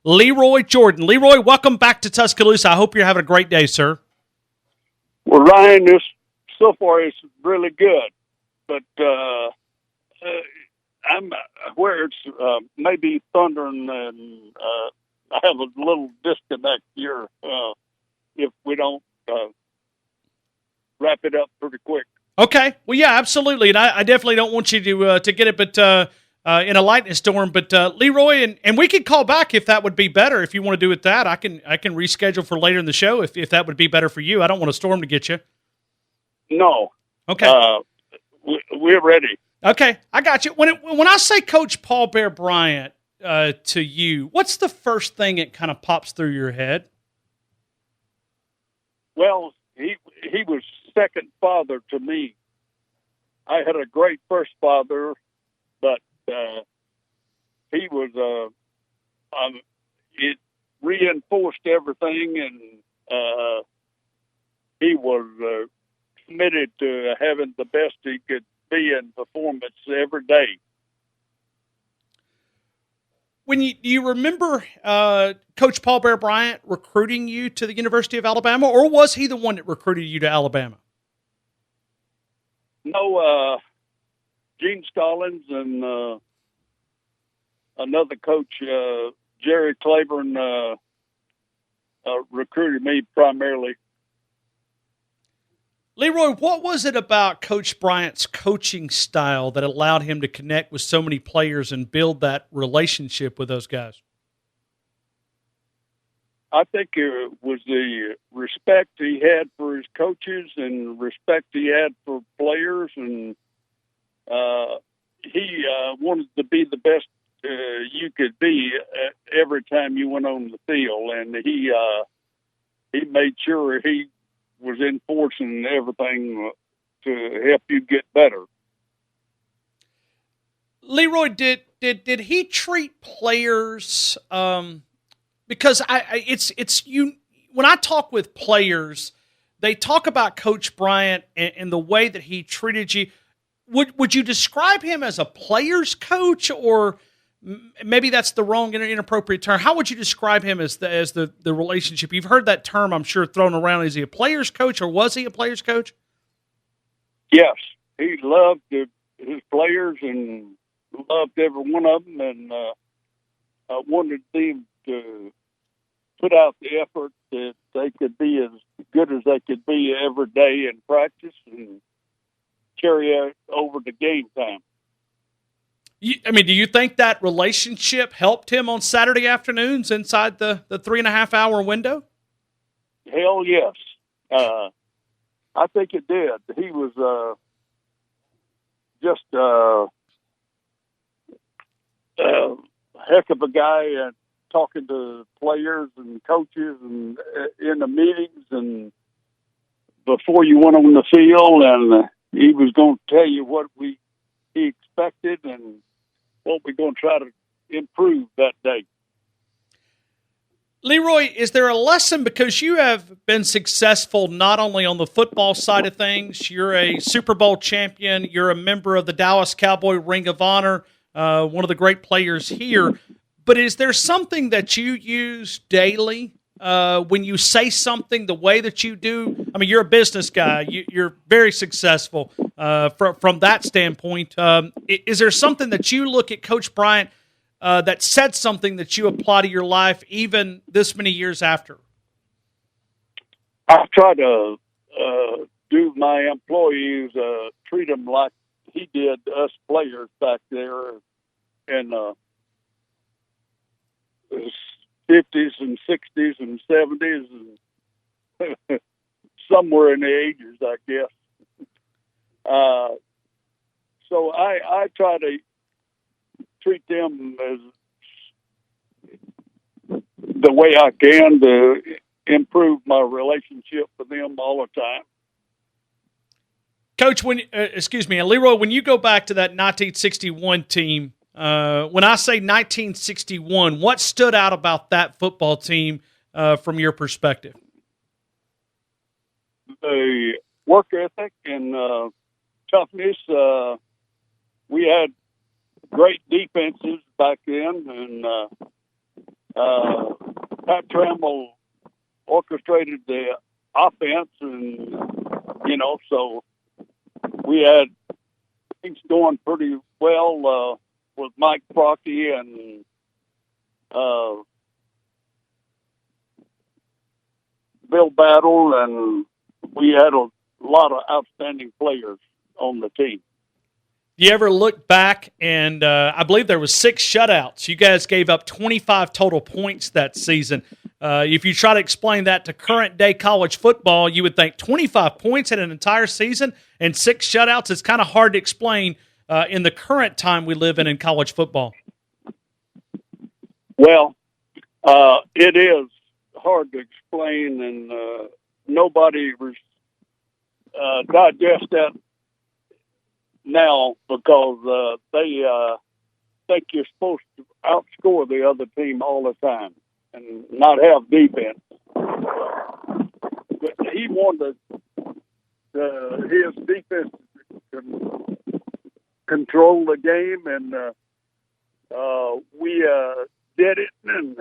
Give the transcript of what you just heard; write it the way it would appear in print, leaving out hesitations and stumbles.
Leroy Jordan. Leroy, welcome back to Tuscaloosa. I hope you're having a great day, sir. Well, Ryan, this so far is really good, but I'm where it's maybe thundering, and I have a little disconnect here if we don't wrap it up pretty quick. Okay. Well, yeah, absolutely, and I definitely don't want you to get it, but in a lightning storm. But Leroy, and we could call back if that would be better. If you want to do it that, I can reschedule for later in the show if that would be better for you. I don't want a storm to get you. No. Okay. We're ready. Okay, I got you. When I say Coach Paul Bear Bryant to you, what's the first thing that kind of pops through your head? Well, he was second father to me. I had a great first father, but he was it reinforced everything, and he was committed to having the best he could be in performance every day. Do you remember Coach Paul Bear Bryant recruiting you to the University of Alabama, or was he the one that recruited you to Alabama? No, Gene Stallings and another coach, Jerry Claiborne, recruited me primarily. Leroy, what was it about Coach Bryant's coaching style that allowed him to connect with so many players and build that relationship with those guys? I think it was the respect he had for his coaches and respect he had for players, and he wanted to be the best you could be every time you went on the field, and he made sure he was enforcing everything to help you get better. Leroy, did he treat players? Because it's you. When I talk with players, they talk about Coach Bryant and the way that he treated you. Would you describe him as a player's coach, or maybe that's the wrong inappropriate term? How would you describe him as the relationship? You've heard that term, I'm sure, thrown around. Is he a player's coach, or was he a player's coach? Yes, he loved his players and loved every one of them, and wanted them to put out the effort that they could be as good as they could be every day in practice and carry it over to game time. Do you think that relationship helped him on Saturday afternoons inside the 3.5 hour window? Hell yes. I think it did. He was just a heck of a guy talking to players and coaches and in the meetings and before you went on the field, and he was going to tell you what he expected and what we're going to try to improve that day. Leroy, is there a lesson, because you have been successful not only on the football side of things, you're a Super Bowl champion, you're a member of the Dallas Cowboy Ring of Honor, one of the great players here, but is there something that you use daily when you say something the way that you do? I mean, you're a business guy. You're very successful from that standpoint. Is there something that you look at Coach Bryant that said something that you apply to your life even this many years after? I try to do my employees, treat them like he did us players back there in the 50s and 60s and 70s and somewhere in the 80s, I guess. So I try to treat them as the way I can to improve my relationship with them all the time. Coach, Leroy, when you go back to that 1961 team, when I say 1961, what stood out about that football team from your perspective? The work ethic and toughness. We had great defenses back then, and Pat Trammell orchestrated the offense, and so we had things going pretty well with Mike Crockey and Bill Battle, and we had a lot of outstanding players on the team. You ever look back and I believe there was 6 shutouts. You guys gave up 25 total points that season. If you try to explain that to current day college football, you would think 25 points in an entire season and 6 shutouts is kind of hard to explain in the current time we live in college football. Well, it is hard to explain, and nobody digests that now, because they think you're supposed to outscore the other team all the time and not have defense. But he wanted his defense to control the game, and we did it, and